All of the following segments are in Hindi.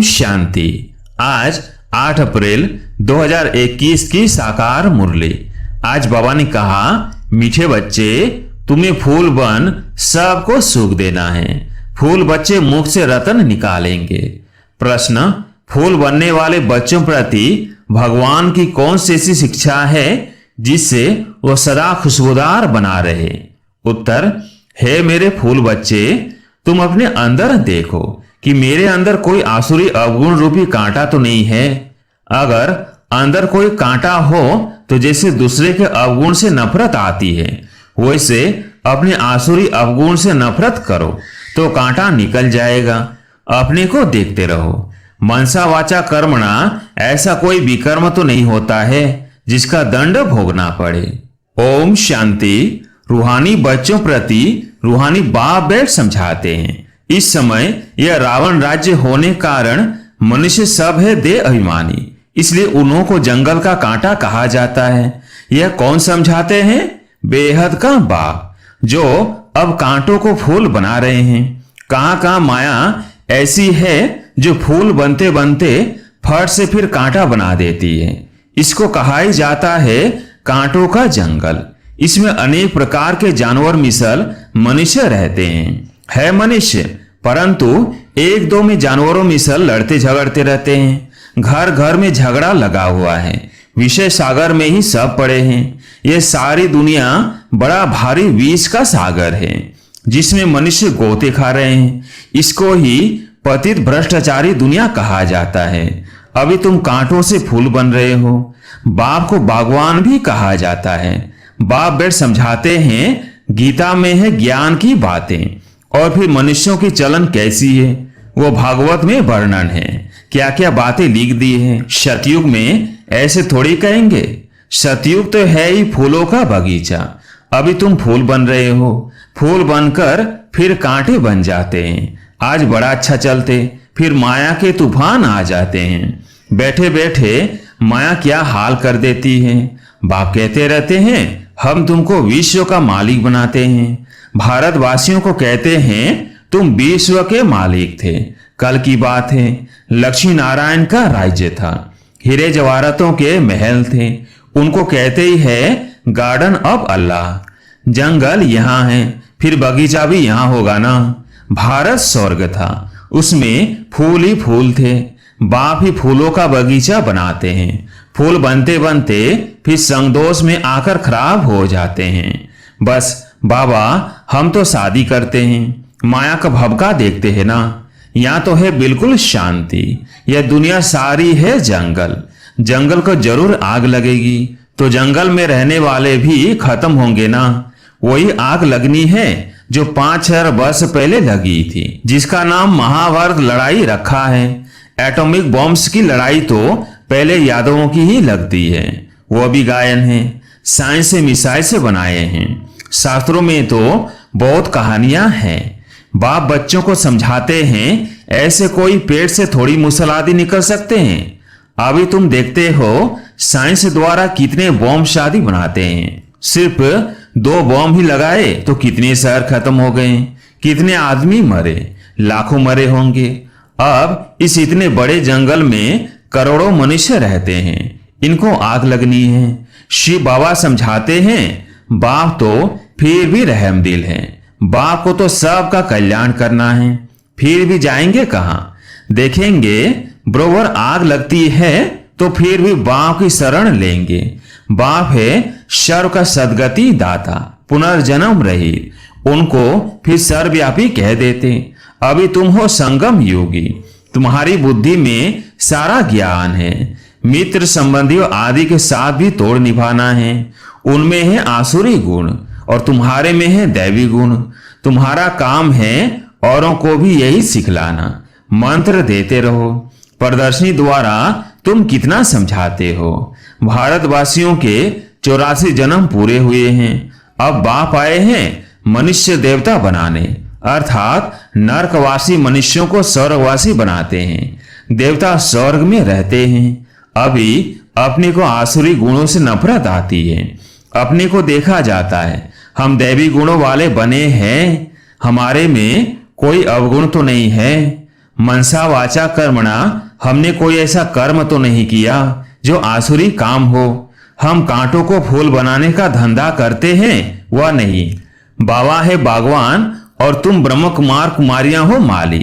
शांति। आज 8 अप्रैल 2021 की साकार मुरली। आज बाबा ने कहा, मीठे बच्चे, तुम्हें फूल बन सबको सुख देना है। फूल बच्चे मुख से रतन निकालेंगे। प्रश्न, फूल बनने वाले बच्चों प्रति भगवान की कौन सी ऐसी शिक्षा है जिससे वो सदा खुशबूदार बना रहे? उत्तर, हे मेरे फूल बच्चे, तुम अपने अंदर देखो कि मेरे अंदर कोई आसुरी अवगुण रूपी कांटा तो नहीं है। अगर अंदर कोई कांटा हो तो जैसे दूसरे के अवगुण से नफरत आती है, वैसे अपने आसुरी अवगुण से नफरत करो तो कांटा निकल जाएगा। अपने को देखते रहो। मनसा वाचा कर्मणा ऐसा कोई विकर्म तो नहीं होता है जिसका दंड भोगना पड़े। ओम शांति। रूहानी बच्चों प्रति रूहानी बाप बैठ समझाते हैं। इस समय यह रावण राज्य होने कारण मनुष्य सब है दे अभिमानी, इसलिए उन्हों को जंगल का कांटा कहा जाता है। यह कौन समझाते हैं? बेहद का बाप, जो अब कांटों को फूल बना रहे हैं। कहां कहां माया ऐसी है जो फूल बनते बनते फट से फिर कांटा बना देती है। इसको कहा ही जाता है कांटों का जंगल। इसमें अनेक प्रकार के जानवर मिसल मनुष्य रहते हैं। है मनुष्य, परंतु एक दो में जानवरों मिसल लड़ते झगड़ते रहते हैं। घर घर में झगड़ा लगा हुआ है। विषय सागर में ही सब पड़े हैं। यह सारी दुनिया बड़ा भारी विष का सागर है जिसमें मनुष्य गोते खा रहे हैं। इसको ही पतित भ्रष्टाचारी दुनिया कहा जाता है। अभी तुम कांटों से फूल बन रहे हो। बाप को बागवान भी कहा जाता है। बाप बैठ समझाते हैं गीता में है ज्ञान की बातें, और फिर मनुष्यों की चलन कैसी है वो भागवत में वर्णन है। क्या क्या बातें लिख दी हैं। सतयुग में ऐसे थोड़ी कहेंगे। सतयुग तो है ही फूलों का बगीचा। अभी तुम फूल बन रहे हो। फूल बनकर फिर कांटे बन जाते हैं। आज बड़ा अच्छा चलते, फिर माया के तूफान आ जाते हैं। बैठे बैठे माया क्या हाल कर देती है। बाप कहते रहते हैं हम तुमको विश्व का मालिक बनाते हैं। भारतवासियों को कहते हैं तुम विश्व के मालिक थे। कल की बात है, लक्ष्मी नारायण का राज्य था। हीरे जवाहरातों के महल थे। उनको कहते ही है गार्डन ऑफ अल्लाह। जंगल यहाँ है, फिर बगीचा भी यहाँ होगा ना। भारत स्वर्ग था, उसमें फूल ही फूल थे। बाप ही फूलों का बगीचा बनाते हैं। फूल बनते बनते फिर संगदोष में आकर खराब हो जाते हैं। बस बाबा, हम तो शादी करते हैं, माया का भबका देखते हैं ना। यहाँ तो है बिल्कुल शांति। यह दुनिया सारी है जंगल। जंगल को जरूर आग लगेगी तो जंगल में रहने वाले भी खत्म होंगे ना। वही आग लगनी है जो 5,000 वर्ष पहले लगी थी, जिसका नाम महाभारत लड़ाई रखा है। एटॉमिक बॉम्ब्स की लड़ाई तो पहले यादवों की ही लगती है। वो भी गायन है। साइंस से मिसाइल से बनाए हैं। शास्त्रों में तो बहुत कहानियां हैं। बाप बच्चों को समझाते हैं ऐसे कोई पेट से थोड़ी मूसल आदि निकल सकते हैं। अभी तुम देखते हो साइंस द्वारा कितने बॉम्ब शादी बनाते हैं। सिर्फ 2 बॉम्ब ही लगाए तो कितने शहर खत्म हो गए, कितने आदमी मरे, लाखों मरे होंगे। अब इस इतने बड़े जंगल में करोड़ों मनुष्य रहते हैं। इनको आग लगनी है। शिव बाबा समझाते हैं बाप तो फिर भी रहमदिल है। बाप को तो सबका कल्याण करना है। फिर भी जाएंगे कहां? देखेंगे बरोबर आग लगती है तो फिर भी बाप की शरण लेंगे। बाप है सर्व का सदगति दाता, पुनर्जन्म रहित। उनको फिर सर्वव्यापी कह देते। अभी तुम हो संगम योगी। तुम्हारी बुद्धि में सारा ज्ञान है। मित्र संबंधियों आदि के साथ भी तोड़ निभाना है। उनमें है आसुरी गुण और तुम्हारे में है दैवी गुण। तुम्हारा काम है औरों को भी यही सिखलाना। मंत्र देते रहो। प्रदर्शनी द्वारा तुम कितना समझाते हो। भारतवासियों के 84 जन्म पूरे हुए हैं। अब बाप आए हैं मनुष्य देवता बनाने, अर्थात नरकवासी मनुष्यों को स्वर्गवासी बनाते हैं। देवता स्वर्ग में रहते हैं। अभी अपने को आसुरी गुणों से नफरत आती है। अपने को देखा जाता है हम दैवी गुणों वाले बने हैं। हमारे में कोई अवगुण तो नहीं है। मनसा वाचा कर्मणा, हमने कोई ऐसा कर्म तो नहीं किया जो आसुरी काम हो। हम कांटों को फूल बनाने का धंधा करते हैं वह नहीं। बाबा है बागवान और तुम ब्रह्म कुमार कुमारियां हो माली।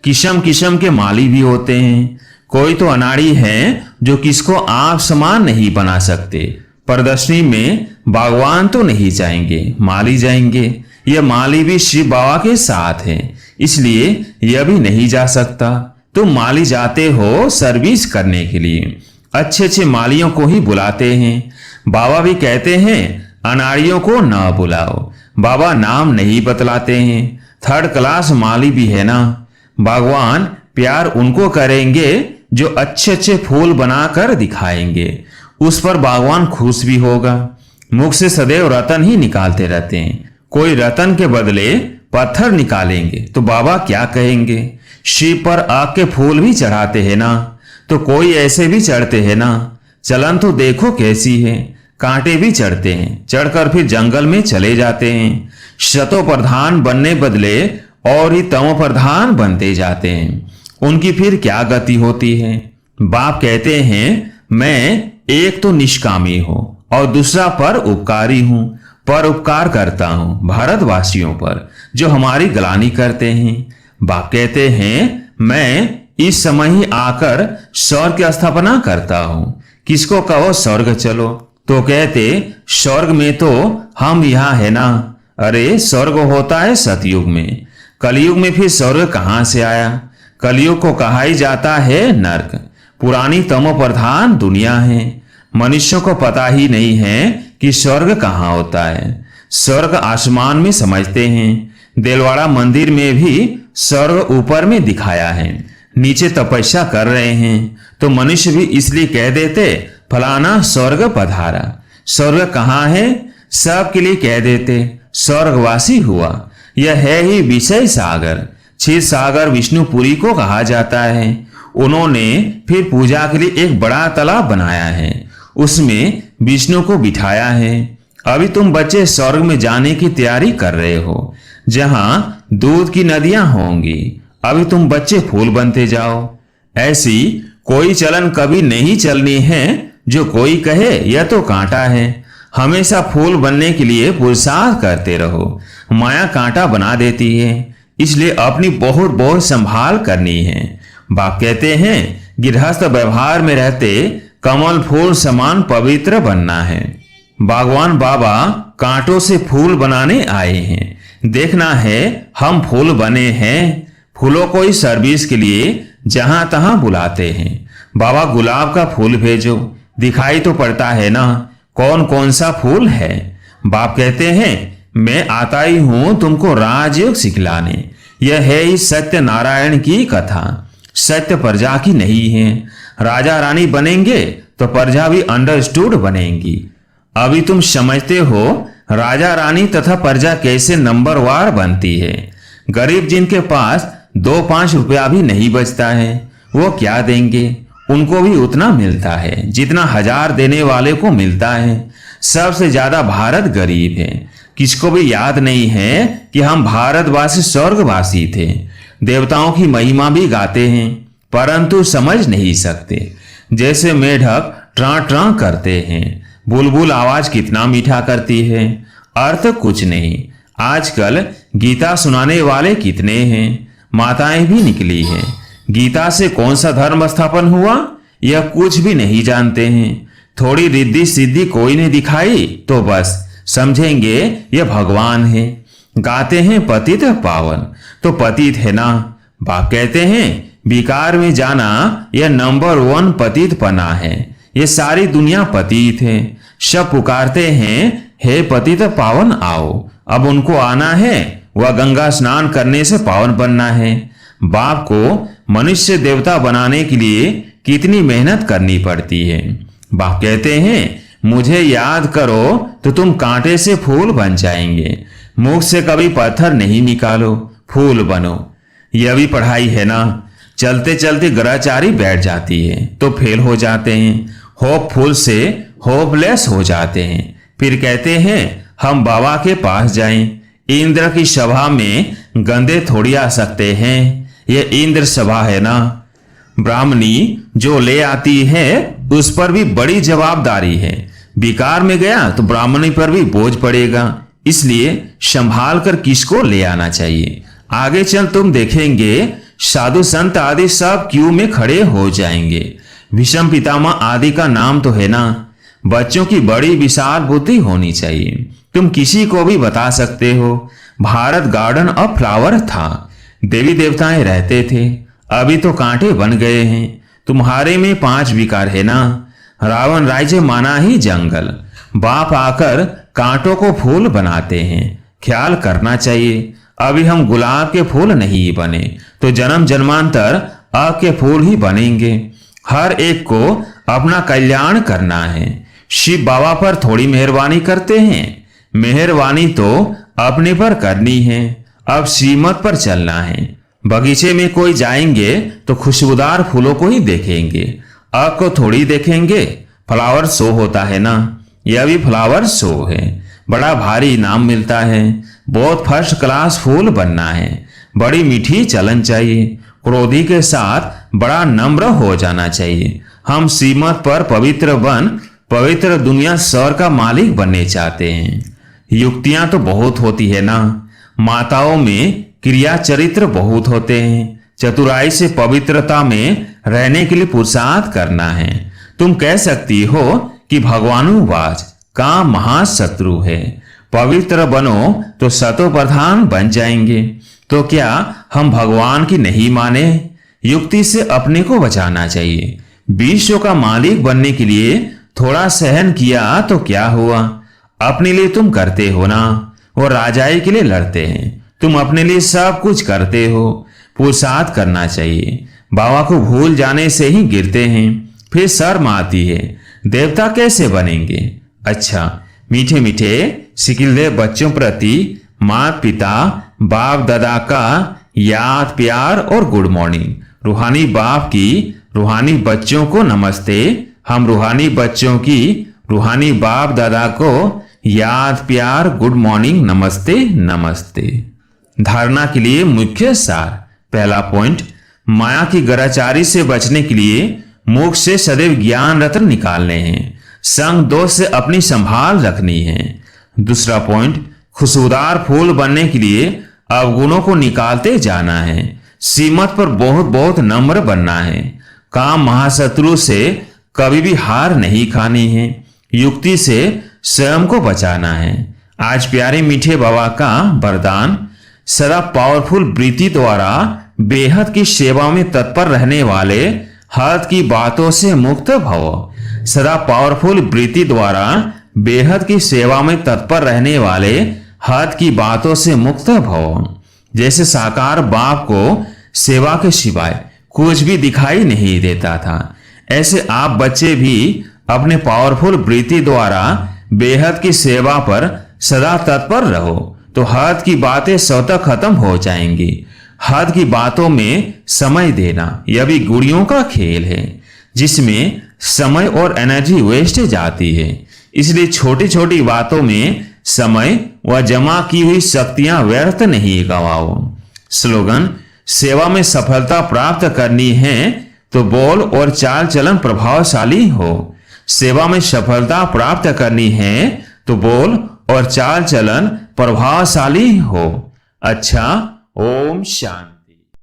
किस्म किस्म के माली भी होते हैं। कोई तो अनाड़ी हैं जो किसको आप समान नहीं बना सकते। प्रदर्शनी में बागवान तो नहीं जाएंगे, माली जाएंगे। यह माली भी शिव बाबा के साथ है, इसलिए यह भी नहीं जा सकता। तुम माली जाते हो सर्विस करने के लिए, अच्छे अच्छे मालियों को ही बुलाते हैं। बाबा भी कहते हैं अनाड़ियों को न बुलाओ। बाबा नाम नहीं बतलाते हैं। थर्ड क्लास माली भी है ना। भगवान प्यार उनको करेंगे जो अच्छे अच्छे फूल बनाकर दिखाएंगे, उस पर भगवान खुश भी होगा। मुख से सदैव रतन ही निकालते रहते हैं। कोई रतन के बदले पत्थर निकालेंगे तो बाबा क्या कहेंगे। शिव पर आग के फूल भी चढ़ाते हैं ना, तो कोई ऐसे भी चढ़ते हैं ना। चलन तो देखो कैसी है। कांटे भी चढ़ते हैं, चढ़कर फिर जंगल में चले जाते हैं। शतो प्रधान बनने बदले और ही तमो प्रधान बनते जाते हैं। उनकी फिर क्या गति होती है। बाप कहते हैं मैं एक तो निष्कामी हूं और दूसरा पर उपकारी हूं। पर उपकार करता हूं भारतवासियों पर जो हमारी गलानी करते हैं। बाप कहते हैं मैं इस समय ही आकर स्वर्ग की स्थापना करता हूं। किसको कहो स्वर्ग चलो, तो कहते स्वर्ग में तो हम यहाँ है ना। अरे स्वर्ग होता है सतयुग में, कलयुग में फिर स्वर्ग कहां से आया। कलयुग को कहा ही जाता है नरक। पुरानी तमो प्रधान दुनिया है। मनुष्यों को पता ही नहीं है कि स्वर्ग कहाँ होता है। स्वर्ग आसमान में समझते हैं। देलवाड़ा मंदिर में भी स्वर्ग ऊपर में दिखाया है, नीचे तपस्या कर रहे हैं। तो मनुष्य भी इसलिए कह देते फलाना स्वर्ग पधारा। स्वर्ग कहाँ है सबके लिए कह देते स्वर्गवासी हुआ। यह है ही विषय सागर। क्षीर सागर विष्णुपुरी को कहा जाता है। उन्होंने फिर पूजा के लिए एक बड़ा तालाब बनाया है, उसमें विष्णु को बिठाया है। अभी तुम बच्चे स्वर्ग में जाने की तैयारी कर रहे हो, जहां दूध की नदियां होंगी। अभी तुम बच्चे फूल बनते जाओ। ऐसी कोई चलन कभी नहीं चलनी है जो कोई कहे यह तो कांटा है। हमेशा फूल बनने के लिए पुरुषार्थ करते रहो। माया कांटा बना देती है, इसलिए अपनी बहुत बहुत संभाल करनी है। बाप कहते हैं गृहस्थ व्यवहार में रहते कमल फूल समान पवित्र बनना है। भगवान बाबा कांटों से फूल बनाने आए हैं। देखना है हम फूल बने हैं। फूलों को ही सर्विस के लिए जहां तहां बुलाते हैं। बाबा गुलाब का फूल भेजो, दिखाई तो पड़ता है ना कौन कौन सा फूल है। बाप कहते हैं मैं आता ही हूं तुमको राजयोग सिखलाने। यह है ही सत्य नारायण की कथा। सत्य प्रजा की नहीं है। राजा रानी बनेंगे तो प्रजा भी अंडरस्टूड बनेंगी। अभी तुम समझते हो राजा रानी तथा प्रजा कैसे नंबर वार बनती है। गरीब जिनके पास 2-5 रुपया भी नहीं बचता है वो क्या देंगे। उनको भी उतना मिलता है जितना 1000 देने वाले को मिलता है। सबसे ज्यादा भारत गरीब है। किसको भी याद नहीं है कि हम भारतवासी स्वर्गवासी थे। देवताओं की महिमा भी गाते हैं परंतु समझ नहीं सकते। जैसे मेढक ट्रां ट्रां करते हैं, बुलबुल आवाज कितना मीठा करती है, अर्थ कुछ नहीं। आजकल गीता सुनाने वाले कितने हैं, माताएं भी निकली हैं। गीता से कौन सा धर्म स्थापन हुआ यह कुछ भी नहीं जानते हैं। थोड़ी रिद्धि सिद्धि कोई ने दिखाई तो बस समझेंगे यह भगवान है। गाते हैं पतित पावन, तो पतित है ना। बाप कहते हैं विकार में जाना यह नंबर 1 पतित पना है। ये सारी दुनिया पतित है। सब पुकारते हैं हे पतित पावन आओ। अब उनको आना है, वह गंगा स्नान करने से पावन बनना है। बाप को मनुष्य देवता बनाने के लिए कितनी मेहनत करनी पड़ती है। बाप कहते हैं मुझे याद करो तो तुम कांटे से फूल बन जाएंगे। मुख से कभी पत्थर नहीं निकालो, फूल बनो। यह भी पढ़ाई है ना। चलते चलते ग्रहचारी बैठ जाती है तो फेल हो जाते हैं। होपफुल से होपलेस हो जाते हैं। फिर कहते हैं हम बाबा के पास जाएं। इंद्र की सभा में गंदे थोड़ी आ सकते हैं। यह इंद्र सभा है ना। ब्राह्मणी जो ले आती है उस पर भी बड़ी जवाबदारी है। बेकार में गया तो ब्राह्मणी पर भी बोझ पड़ेगा, इसलिए संभाल कर किसको ले आना चाहिए। आगे चल तुम देखेंगे साधु संत आदि सब क्यू में खड़े हो जाएंगे। भीष्म पितामह आदि का नाम तो है ना। बच्चों की बड़ी विशाल बुद्धि होनी चाहिए। तुम किसी को भी बता सकते हो। भारत गार्डन ऑफ फ्लावर था, देवी देवताएं रहते थे, अभी तो कांटे बन गए हैं। तुम्हारे में 5 विकार है ना। रावण राज्य माना ही जंगल, बाप आकर कांटों को फूल बनाते हैं। ख्याल करना चाहिए, अभी हम गुलाब के फूल नहीं बने तो जन्म जन्मांतर आग के फूल ही बनेंगे। हर एक को अपना कल्याण करना है। शिव बाबा पर थोड़ी मेहरबानी करते हैं, मेहरबानी तो अपने पर करनी है। अब श्रीमत पर चलना है। बगीचे में कोई जाएंगे तो खुशबूदार फूलों को ही देखेंगे, आग को थोड़ी देखेंगे। फ्लावर शो होता है ना, यह भी फ्लावर शो है। बड़ा भारी इनाम मिलता है। बहुत फर्स्ट क्लास फूल बनना है। बड़ी मीठी चलन चाहिए। क्रोधी के साथ बड़ा नम्र हो जाना चाहिए। हम श्रीमत पर पवित्र बन पवित्र दुनिया स्वर का मालिक बनने चाहते हैं। युक्तियां तो बहुत होती है ना। माताओं में क्रिया चरित्र बहुत होते हैं। चतुराई से पवित्रता में रहने के लिए पुरुषार्थ करना है। तुम कह सकती हो कि भगवानुवाच का महाशत्रु है। पवित्र बनो तो सतो प्रधान बन जाएंगे। तो क्या हम भगवान की नहीं माने। युक्ति से अपने को बचाना चाहिए। विश्व का मालिक बनने के लिए थोड़ा सहन किया तो क्या हुआ। अपने लिए तुम करते हो ना, वो राजाई के लिए लड़ते हैं। तुम अपने लिए सब कुछ करते हो। पुरुषार्थ करना चाहिए। बाबा को भूल जाने से ही गिरते हैं, फिर शर्म आती है। देवता कैसे बनेंगे। अच्छा, मीठे मीठे सिकिलदेव बच्चों प्रति माता पिता बाप दादा का याद प्यार और गुड मॉर्निंग। रूहानी बाप की रूहानी बच्चों को नमस्ते। हम रूहानी बच्चों की रूहानी बाप दादा को याद प्यार गुड मॉर्निंग नमस्ते नमस्ते। धारणा के लिए मुख्य सार। पहला पॉइंट, माया की गराचारी से बचने के लिए मुख से सदैव ज्ञान रत्न निकालने हैं। संग दोष से अपनी संभाल रखनी है। दूसरा पॉइंट, खुशबूदार फूल बनने के लिए अवगुणों को निकालते जाना है। सीमत पर बहुत बहुत नम्र बनना है। काम महाशत्रु से कभी भी हार नहीं खानी है। युक्ति से स्वयं को बचाना है। आज प्यारे मीठे बाबा का वरदान, सदा पावरफुल वृत्ति द्वारा बेहद की सेवा में तत्पर रहने वाले हद की बातों से मुक्त भव। सदा पावरफुल वृत्ति द्वारा बेहद की सेवा में तत्पर रहने वाले हद की बातों से मुक्त भव। जैसे साकार बाप को सेवा के सिवाय कुछ भी दिखाई नहीं देता था, ऐसे आप बच्चे भी अपने पावरफुल वृत्ति द्वारा बेहद की सेवा पर सदा तत्पर रहो, तो हद की बातें स्वतः खत्म हो जाएंगी। हद की बातों में समय देना यह भी गुड़ियों का खेल है, जिसमें समय और एनर्जी वेस्ट जाती है। इसलिए छोटी छोटी बातों में समय व जमा की हुई शक्तियां व्यर्थ नहीं गवाओ। स्लोगन, सेवा में सफलता प्राप्त करनी है तो बोल और चाल चलन प्रभावशाली हो। सेवा में सफलता प्राप्त करनी है तो बोल और चाल चलन प्रभावशाली हो। अच्छा, ओम शांति।